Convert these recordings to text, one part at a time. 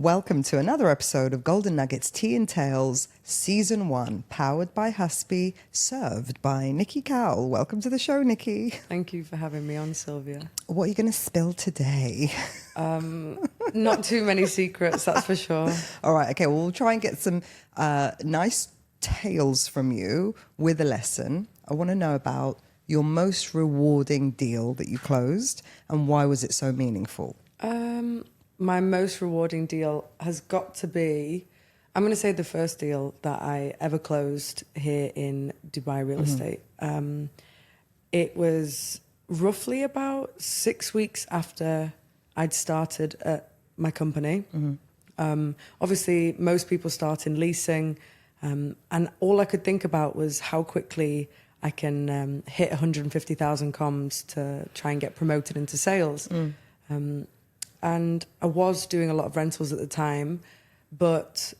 Welcome to another episode of Golden Nuggets Tea and Tales, Season 1, powered by Husby, served by Nikki Cowell. Welcome to the show, Nikki. Thank you for having me on, Silvia. What are you going to spill today? Not too many secrets, that's for sure. All right, okay, well, we'll try and get some nice tales from you with a lesson. I want to know about your most rewarding deal that you closed and why was it so meaningful? My most rewarding deal has got to be, I'm going to say the first deal that I ever closed here in Dubai real estate. It was roughly about 6 weeks after I'd started at my company. Obviously, most people start in leasing, and all I could think about was how quickly I can hit 150,000 comms to try and get promoted into sales. And I was doing a lot of rentals at the time, but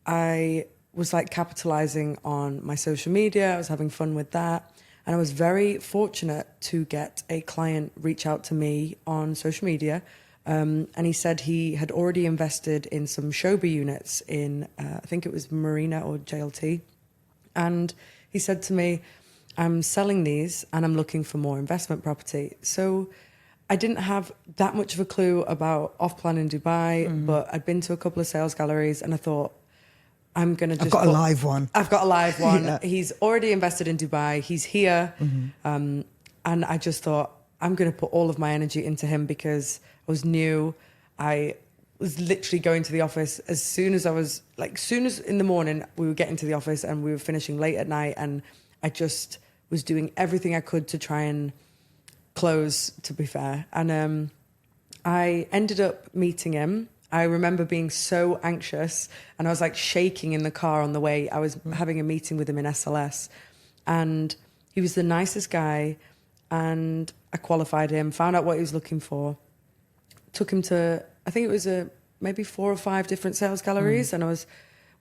I was like capitalizing on my social media. I was having fun with that. And I was very fortunate to get a client reach out to me on social media. And he said he had already invested in some Shoba units in, I think it was Marina or JLT. And he said to me, I'm selling these and I'm looking for more investment property. So I didn't have that much of a clue about off-plan in Dubai, but I'd been to a couple of sales galleries and I thought, I'm going to just... I've got a live one. I've got a live one. Yeah. He's already invested in Dubai. He's here. And I just thought, I'm going to put all of my energy into him because I was new. I was literally going to the office as soon as in the morning we were getting to the office and we were finishing late at night. And I just was doing everything I could to try and close, to be fair. And I ended up meeting him. I remember being so anxious and I was like shaking in the car on the way. I was having a meeting with him in SLS and he was the nicest guy and I qualified him, found out what he was looking for, took him to, I think it was maybe 4 or 5 different sales galleries and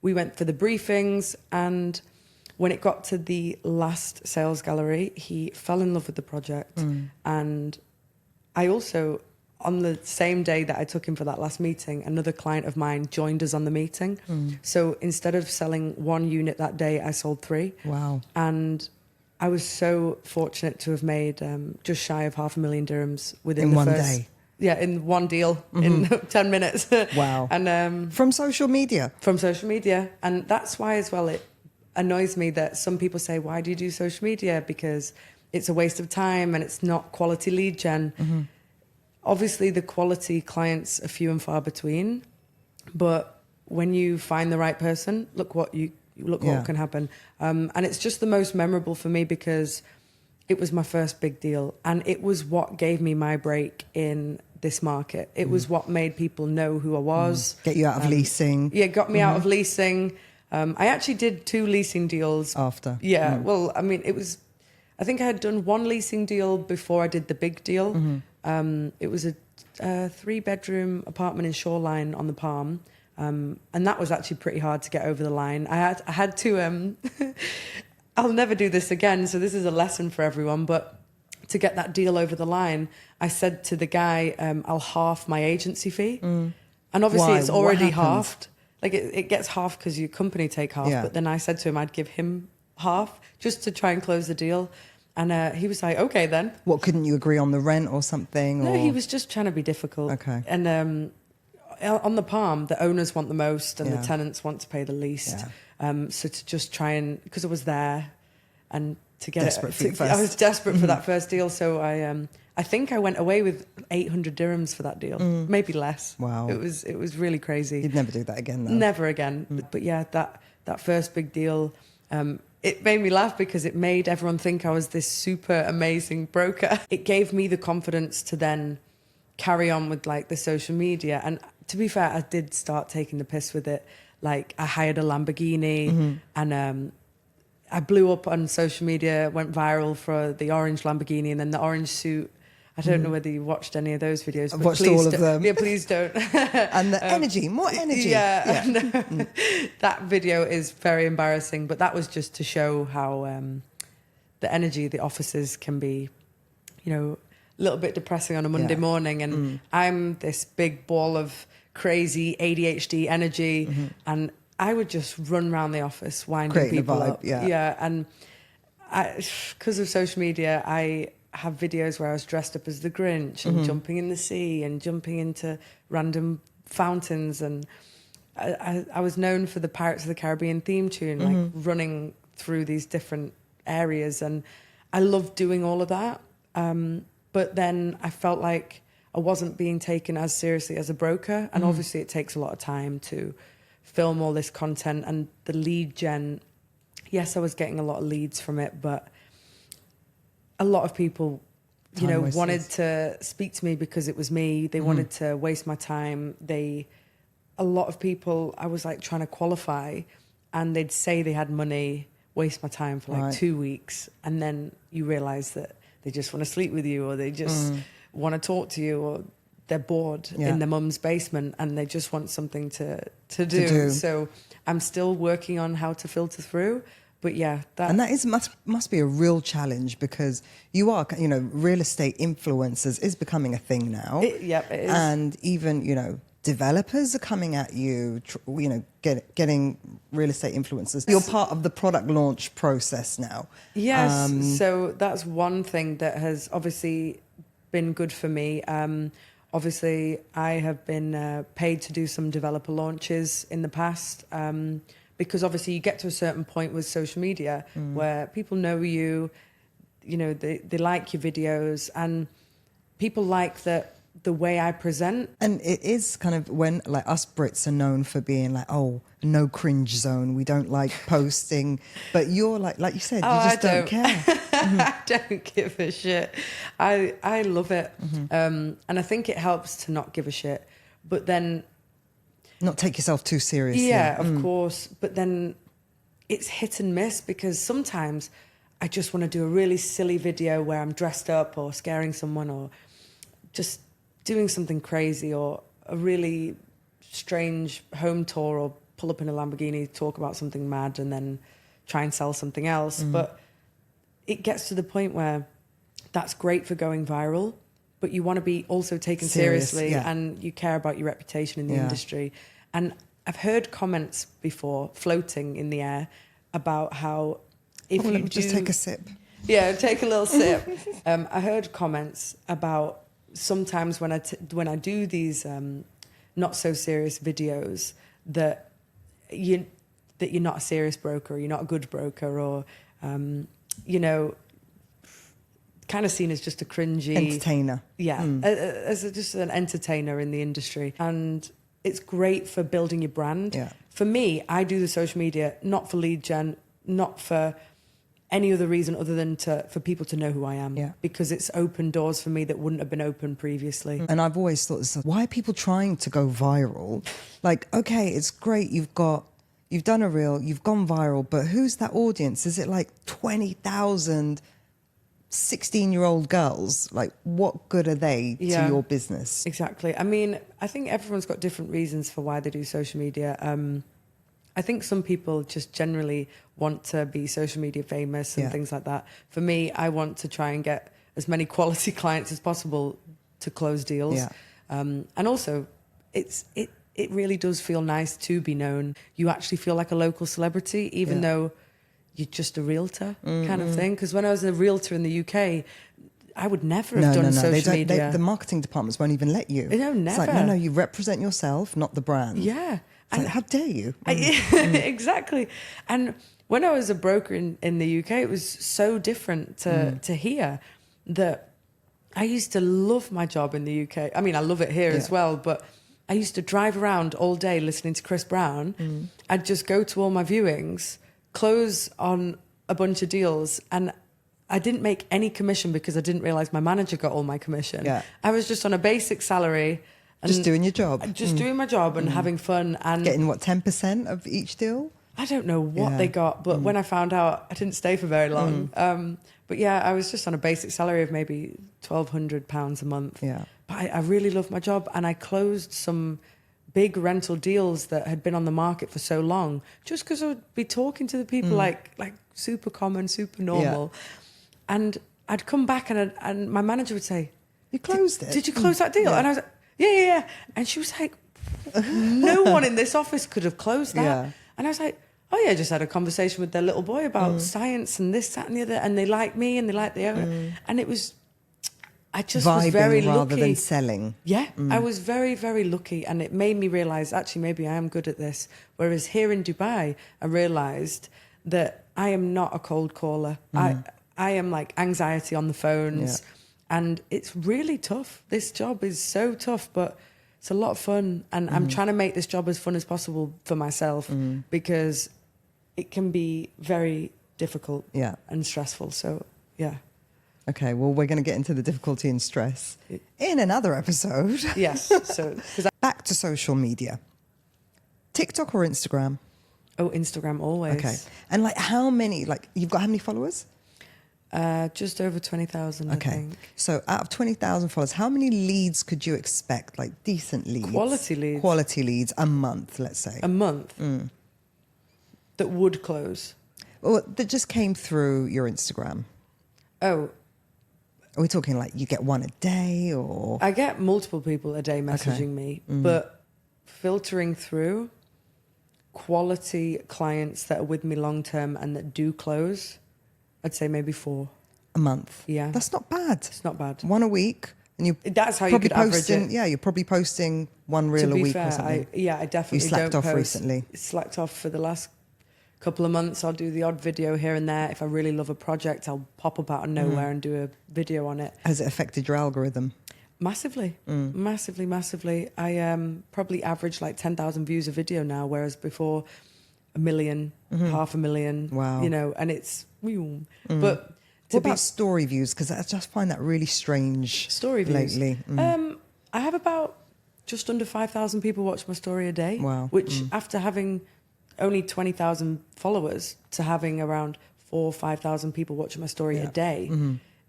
we went for the briefings, and when it got to the last sales gallery, he fell in love with the project. And I also, on the same day that I took him for that last meeting, another client of mine joined us on the meeting. So instead of selling 1 unit that day, I sold 3. Wow. And I was so fortunate to have made just shy of 500,000 dirhams within the one first day. Yeah, in one deal, in 10 minutes. Wow. And from social media. From social media. And that's why as well it annoys me that some people say, why do you do social media? Because it's a waste of time and it's not quality lead gen. Obviously, the quality clients are few and far between. But when you find the right person, look what can happen. And it's just the most memorable for me because it was my first big deal. And it was what gave me my break in this market. It was what made people know who I was. Get you out of leasing. Yeah, got me out of leasing. I actually did 2 leasing deals. After. Yeah, well, I mean, I think I had done 1 leasing deal before I did the big deal. It was a 3-bedroom apartment in Shoreline on the Palm. And that was actually pretty hard to get over the line. I had to, I'll never do this again, so this is a lesson for everyone, but to get that deal over the line, I said to the guy, I'll half my agency fee. And obviously Why? it's already halved. Like it gets half because your company take half. Yeah. But then I said to him I'd give him half just to try and close the deal. And he was like, okay, then. What, couldn't you agree on the rent or something? No, or? he was just trying to be difficult. Okay. And on the Palm, the owners want the most and the tenants want to pay the least. Yeah. So to just try and, because I was there and to get Desperate I was desperate for that first deal. So I think I went away with 800 dirhams for that deal, maybe less. Wow. It was really crazy. You'd never do that again, though. Never again. But yeah, that first big deal, it made me laugh because it made everyone think I was this super amazing broker. It gave me the confidence to then carry on with like the social media. And to be fair, I did start taking the piss with it. Like I hired a Lamborghini and I blew up on social media, went viral for the orange Lamborghini and then the orange suit. I don't know whether you watched any of those videos. I've watched all of them. Yeah, please don't. And the energy, more energy. Yeah. That video is very embarrassing, but that was just to show how the energy, the offices can be, you know, a little bit depressing on a Monday morning. And I'm this big ball of crazy ADHD energy. And I would just run around the office winding Creating people a vibe, up. yeah. Yeah. And because of social media, I have videos where I was dressed up as the Grinch and jumping in the sea and jumping into random fountains. And I was known for the Pirates of the Caribbean theme tune, like running through these different areas. And I loved doing all of that. But then I felt like I wasn't being taken as seriously as a broker. And obviously it takes a lot of time to film all this content and the lead gen. Yes, I was getting a lot of leads from it, but a lot of people, you know, wanted to speak to me because it was me. They wanted to waste my time. A lot of people, I was like trying to qualify, and they'd say they had money, waste my time for like 2 weeks. And then you realize that they just want to sleep with you, or they just want to talk to you, or they're bored in their mum's basement and they just want something to do. So I'm still working on how to filter through. But yeah, that must be a real challenge, because you are, you know, real estate influencers is becoming a thing now. It is. And even, you know, developers are coming at you, you know, getting real estate influencers. You're part of the product launch process now. Yes. So that's one thing that has obviously been good for me. Obviously, I have been paid to do some developer launches in the past. Because obviously you get to a certain point with social media where people know you, you know, they like your videos, and people like the way I present. And it is kind of when, like, us Brits are known for being like, oh, no cringe zone. We don't like posting. But you're like you said, you just don't care. I don't give a shit. I love it. And I think it helps to not give a shit. But then... not take yourself too seriously. Yeah, of course. But then it's hit and miss, because sometimes I just want to do a really silly video where I'm dressed up or scaring someone or just doing something crazy, or a really strange home tour, or pull up in a Lamborghini, talk about something mad and then try and sell something else. But it gets to the point where that's great for going viral, but you want to be also taken seriously, and you care about your reputation in the industry. And I've heard comments before floating in the air about how if you just take a sip. Yeah, take a little sip. I heard comments about sometimes when I do these not so serious videos that you're not a serious broker, or you're not a good broker, or you know, kind of seen as just a cringy entertainer. Yeah, as just an entertainer in the industry. And it's great for building your brand. Yeah. For me, I do the social media not for lead gen, not for any other reason other than for people to know who I am. Yeah. Because it's opened doors for me that wouldn't have been open previously. And I've always thought this, why are people trying to go viral? Like, okay, it's great, you've done a reel, you've gone viral, but who's that audience? Is it like 20,000 16-year-old girls? Like, what good are they to your business? Exactly. I mean, I think everyone's got different reasons for why they do social media. I think some people just generally want to be social media famous and things like that. For me, I want to try and get as many quality clients as possible to close deals. Yeah. And also, it really does feel nice to be known. You actually feel like a local celebrity, even though you're just a realtor kind of thing. Because when I was a realtor in the UK, I would never have done social media. The marketing departments won't even let you. No, never. It's like, no, you represent yourself, not the brand. Yeah. It's like, how dare you? Exactly. And when I was a broker in the UK, it was so different to here, that I used to love my job in the UK. I mean, I love it here as well, but I used to drive around all day listening to Chris Brown. I'd just go to all my viewings, close on a bunch of deals, and I didn't make any commission because I didn't realise my manager got all my commission. Yeah. I was just on a basic salary. And just doing your job. Just doing my job and having fun. And getting, what, 10% of each deal? I don't know what they got, but when I found out, I didn't stay for very long. But yeah, I was just on a basic salary of maybe £1,200 a month. Yeah. But I really loved my job, and I closed some big rental deals that had been on the market for so long, just because I would be talking to the people like super common, super normal. Yeah. And I'd come back and my manager would say, "You closed it? Did you close that deal?" Yeah. And I was like, yeah. And she was like, no one in this office could have closed that. Yeah. And I was like, oh yeah, I just had a conversation with their little boy about science and this, that and the other. And they like me and they like the owner. And it was, I just was Vibing very rather lucky. than selling. Yeah, I was very, very lucky. And it made me realise, actually, maybe I am good at this. Whereas here in Dubai, I realised that I am not a cold caller. I am like anxiety on the phones. Yeah. And it's really tough. This job is so tough, but it's a lot of fun. And I'm trying to make this job as fun as possible for myself because it can be very difficult and stressful. So, yeah. Okay, well, we're going to get into the difficulty and stress in another episode. Yes. So, back to social media. TikTok or Instagram? Oh, Instagram always. Okay. And like how many, like you've got how many followers? Just over 20,000, I think. So out of 20,000 followers, how many leads could you expect? Like decent leads? Quality leads. Quality leads a month, let's say. A month that would close. Well, that just came through your Instagram. Oh. Are we talking like you get one a day or? I get multiple people a day messaging me, but filtering through quality clients that are with me long term and that do close, I'd say maybe 4 a month. Yeah. That's not bad. It's not bad. One a week. And you That's how you could average it. Yeah, you're probably posting one reel a week fair, or something. I definitely You slacked don't off post. recently. Slacked off for the last couple of months. I'll do the odd video here and there. If I really love a project, I'll pop up out of nowhere and do a video on it. Has it affected your algorithm? Massively, massively. I probably average like 10,000 views a video now, whereas before 1 million, 500,000. Wow. You know, and it's... But What about story views? Because I just find that really strange story views lately. I have about just under 5,000 people watch my story a day. Wow. Which after having only 20,000 followers to having around 4,000 or 5,000 people watching my story a day,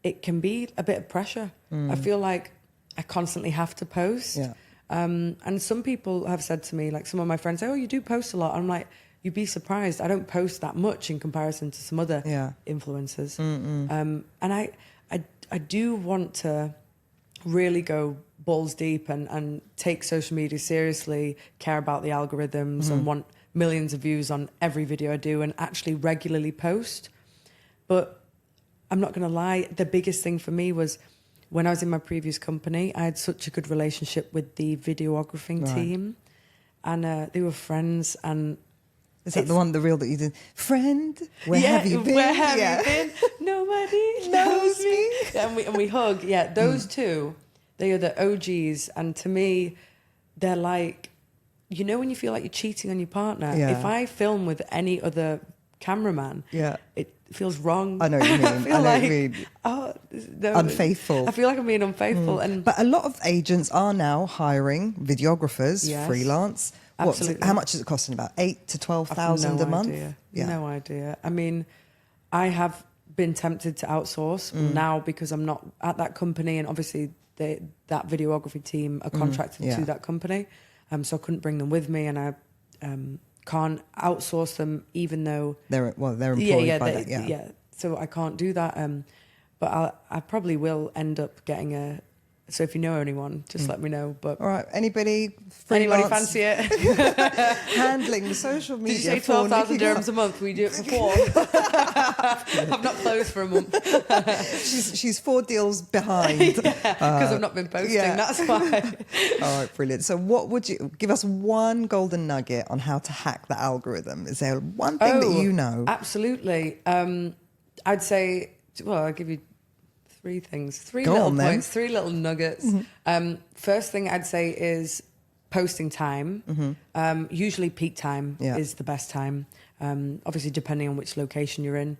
it can be a bit of pressure. I feel like I constantly have to post. Yeah. And some people have said to me, like some of my friends say, oh, you do post a lot. I'm like, you'd be surprised. I don't post that much in comparison to some other influencers. And I do want to really go balls deep and take social media seriously, care about the algorithms and want millions of views on every video I do and actually regularly post. But I'm not going to lie, the biggest thing for me was when I was in my previous company, I had such a good relationship with the videographing team and they were friends. And is that the reel that you did? Friend, where have you been? Where have you been? Nobody knows me. And we hug. Yeah, those two, they are the OGs. And to me, they're like, you know when you feel like you're cheating on your partner? Yeah. If I film with any other cameraman, it feels wrong. I know what you mean. I know what you mean. Unfaithful. I feel like I'm being unfaithful. But a lot of agents are now hiring videographers, freelance. Absolutely. How much is it costing? About 8,000 to 12,000 a month? Yeah. No idea. I mean, I have been tempted to outsource now because I'm not at that company, and obviously that videography team are contracted to that company, so I couldn't bring them with me, and I can't outsource them even though they're employed by that. Yeah. So I can't do that. But I probably will end up getting so if you know anyone, just let me know. But all right, anybody fancy it? Handling the social media. Did you say 12,000 dirhams a month? We do it for 4. I've not closed for a month. she's 4 deals behind because I've not been posting. That's why. All right, brilliant. So, what would you give us one golden nugget on how to hack the algorithm? Is there one thing that you know? Absolutely. I'd say. Well, I'll give you 3 things, 3 Go little on, points, 3 little nuggets. First thing I'd say is posting time. Usually peak time is the best time. Obviously, depending on which location you're in.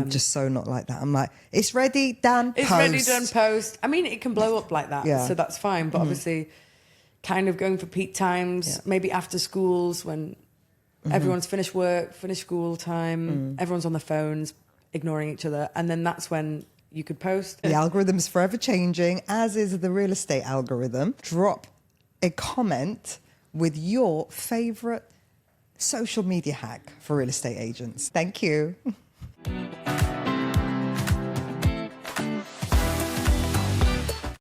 Just so not like that. I'm like, it's ready, done, it's post. Ready, done, post. I mean, it can blow up like that, so that's fine. But obviously, kind of going for peak times, maybe after schools when everyone's finished work, finished school time, everyone's on their phones, ignoring each other. And then that's when you could post. The algorithm's forever changing, as is the real estate algorithm. Drop a comment with your favorite social media hack for real estate agents. Thank you.